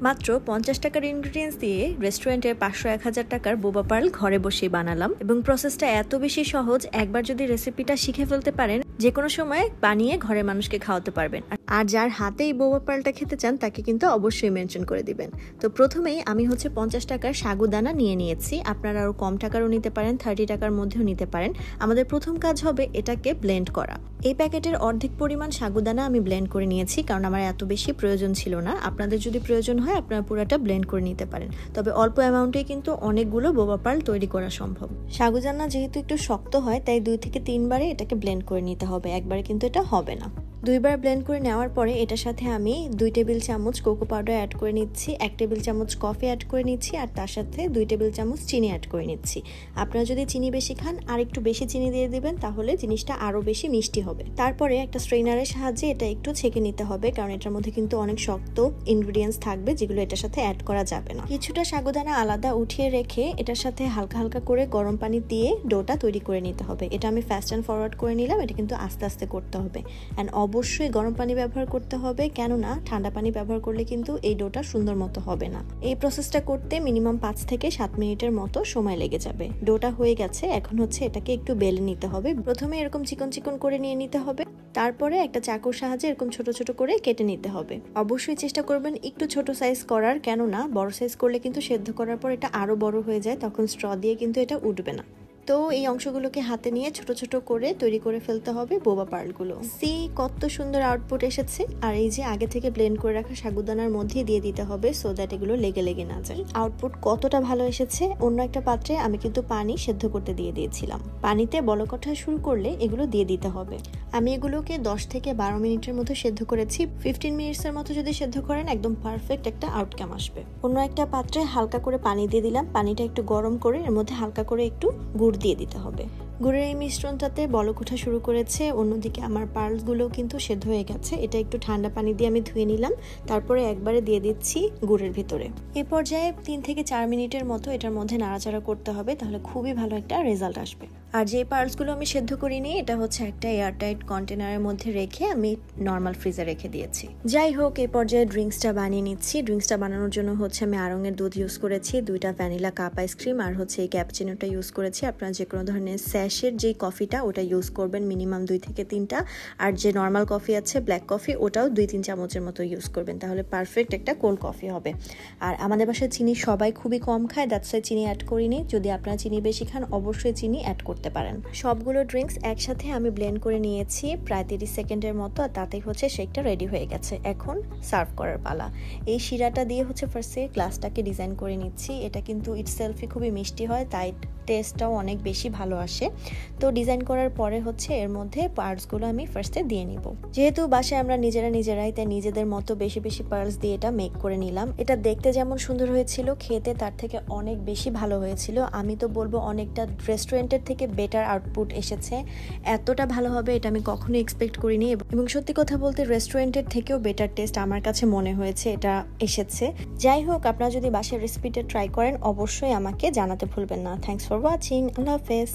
মাত্র 50 টাকার ইনগ্রেডিয়েন্টস দিয়ে রেস্টুরেন্টের 500-1000 টাকার বোবা পার্ল ঘরে বসেই বানালাম এবং প্রসেসটা এত বেশি সহজ। একবার যদি রেসিপিটা শিখে ফেলতে পারেন যে কোনো সময় বানিয়ে ঘরের মানুষকে খাওয়াতে পারবেন। আর যার হাতে এই বোবা পার্লটা খেতে চান তাকে কিন্তু অবশ্যই মেনশন করে দিবেন। তো প্রথমেই আমি 50 টাকার সাগুদানা নিয়ে নিয়েছি। আপনারা আরও কম টাকারও নিতে পারেন, 30 টাকার মধ্যেও নিতে পারেন। আমাদের প্রথম কাজ হবে এটাকে ব্লেন্ড করা। এই প্যাকেটের অর্ধেক পরিমাণ সাগুদানা আমি ব্লেন্ড করে নিয়েছি, কারণ আমার এত বেশি প্রয়োজন ছিল না। আপনাদের যদি প্রয়োজন হয় আপনারা পুরোটা ব্লেন্ড করে নিতে পারেন, তবে অল্প অ্যামাউন্টে কিন্তু অনেকগুলো বোবা পার্ল তৈরি করা সম্ভব। সাগুদানা যেহেতু একটু শক্ত হয় তাই 2 থেকে 3 বারে এটাকে ব্লেন্ড করে নিতে হবে, একবারে কিন্তু এটা হবে না। 2 বার ব্লেন্ড করে নেওয়ার পরে এটার সাথে আমি 2 টেবিল চামচ কোকো পাউডার অ্যাড করে নিচ্ছি, 1 টেবিল চামচ কফি অ্যাড করে নিচ্ছি, আর তার সাথে 2 টেবিল চামচ চিনি অ্যাড করে নিচ্ছি। আপনারা যদি চিনি বেশি খান আর একটু বেশি চিনি দিয়ে দিবেন, তাহলে জিনিসটা আরও বেশি মিষ্টি হবে। তারপরে একটা স্ট্রেনারের সাহায্যে এটা একটু ছেঁকে নিতে হবে, কারণ এটার মধ্যে কিন্তু অনেক শক্ত ইনগ্রিডিয়েন্টস থাকবে যেগুলো এটার সাথে অ্যাড করা যাবে না। কিছুটা সাগুদানা আলাদা উঠিয়ে রেখে এটার সাথে হালকা হালকা করে গরম পানি দিয়ে ডোটা তৈরি করে নিতে হবে। এটা আমি ফাস্ট অ্যান্ড ফরওয়ার্ড করে নিলাম, এটা কিন্তু আস্তে আস্তে করতে হবে। অ্যান্ড অবশ্যই গরম পানি ব্যবহার করতে হবে, কেননা ঠান্ডা পানি ব্যবহার করলে কিন্তু এই ডোটা সুন্দর মতো হবে না। এই প্রসেসটা করতে মিনিমাম 5 থেকে 7 মিনিটের মতো সময় লেগে যাবে। ডোটা হয়ে গেছে, এখন এটাকে একটু বেলে নিতে হবে। প্রথমে এরকম চিকন চিকন করে নিয়ে নিতে হবে, তারপরে একটা চাকুর সাহায্যে এরকম ছোট ছোট করে কেটে নিতে হবে। অবশ্যই চেষ্টা করবেন একটু ছোট সাইজ করার, কেননা বড় সাইজ করলে কিন্তু সেদ্ধ করার পর এটা আরো বড় হয়ে যায়, তখন স্ট্র দিয়ে কিন্তু এটা উঠবে না। তো এই অংশগুলোকে হাতে নিয়ে ছোট ছোট করে তৈরি করে ফেলতে হবে বোবা পার্লগুলো। সি কত সুন্দর আউটপুট এসেছে। আর এই যে আগে থেকে ব্লেন্ড করে রাখা সাগুদানার মধ্যে দিয়ে দিতে হবে, সো দ্যাট এগুলো লেগে লেগে না যায়। আউটপুট কতটা ভালো এসেছে। অন্য একটা পাত্রে আমি কিন্তু পানি সেদ্ধ করতে দিয়ে দিয়েছিলাম। পানিতে বলক ওঠা শুরু করলে এগুলো দিয়ে দিতে হবে। আমি এগুলোকে 10 থেকে 12 মিনিটের মতো সেদ্ধ করেছি। 15 মিনিটসের মতো যদি সেদ্ধ করেন একদম পারফেক্ট একটা আউটকাম আসবে। অন্য একটা পাত্রে হালকা করে পানি দিয়ে দিলাম, পানিটা একটু গরম করে এর মধ্যে হালকা করে একটু গুড় দিয়ে দিতে হবে। গুড়ের এই মিশ্রণটাতে বলক ওঠা শুরু করেছে। অন্যদিকে আমার পার্লসগুলো কিন্তু সেদ্ধ হয়ে গেছে। এটা একটু ঠান্ডা পানি দিয়ে আমি ধুয়ে নিলাম, তারপরে একবারে দিয়ে দিচ্ছি গুড়ের ভিতরে। এই পর্যায়ে 3 থেকে 4 মিনিটের মতো এটার মধ্যে নাড়াচাড়া করতে হবে, তাহলে খুবই ভালো একটা রেজাল্ট আসবে। আর যে পার্লসগুলো আমি সেদ্ধ করিনি এটা একটা এয়ারটাইট কন্টেনারের মধ্যে রেখে আমি নর্মাল ফ্রিজে রেখে দিয়েছি। যাই হোক, এই পর্যায়ে ড্রিঙ্কসটা বানিয়ে নিচ্ছি। ড্রিঙ্কসটা বানানোর জন্য আমি আড়ঙের দুধ ইউজ করেছি, 2টা ভ্যানিলা কাপ আইসক্রিম, আর এই ক্যাপুচিনোটা ইউজ করেছি। আপনারা যে কোনো ধরনের স্যাশের যে কফিটা ওটা ইউজ করবেন, মিনিমাম 2 থেকে 3টা। আর যে নর্মাল কফি আছে ব্ল্যাক কফি, ওটাও 2-3 চামচের মতো ইউজ করবেন, তাহলে পারফেক্ট একটা কোল্ড কফি হবে। আর আমাদের বাসায় চিনি সবাই খুবই কম খায়, দ্যাটস ওয়াই চিনি অ্যাড করিনি। যদি আপনারা চিনি বেশি খান অবশ্যই চিনি অ্যাড করতে পারেন। সবগুলো ড্রিঙ্কস একসাথে আমি ব্লেন্ড করে নিয়েছি প্রায় 30 সেকেন্ডের মতো, আর তাতেই শেকটা রেডি হয়ে গেছে। এখন সার্ভ করার পালা। এই শিরাটা দিয়ে ফার্স্টে গ্লাসটাকে ডিজাইন করে নিচ্ছি। এটা কিন্তু ইটসেলফই খুবই মিষ্টি হয়, তাই টেস্টটাও অনেক বেশি ভালো আসে। তো ডিজাইন করার পরে এর মধ্যে পার্লসগুলো আমি ফার্স্টে দিয়ে নিব। যেহেতু বাসায় আমরা নিজেরাই, তাই নিজেদের মতো বেশি বেশি পার্লস দিয়ে এটা মেক করে নিলাম। এটা দেখতে যেমন সুন্দর হয়েছিল, খেতে তার থেকে অনেক বেশি ভালো হয়েছিল। আমি তো বলবো অনেকটা রেস্টুরেন্টের থেকে বেটার আউটপুট এসেছে। এতটা ভালো হবে এটা আমি কখনো এক্সপেক্ট করিনি, এবং সত্যি কথা বলতে রেস্টুরেন্টের থেকেও বেটার টেস্ট আমার কাছে মনে হয়েছে এটা এসেছে। যাই হোক, আপনারা যদি বাসায় রেসিপিটা ট্রাই করেন অবশ্যই আমাকে জানাতে ভুলবেন না। Thanks for watching. আল্লাহ হাফেজ।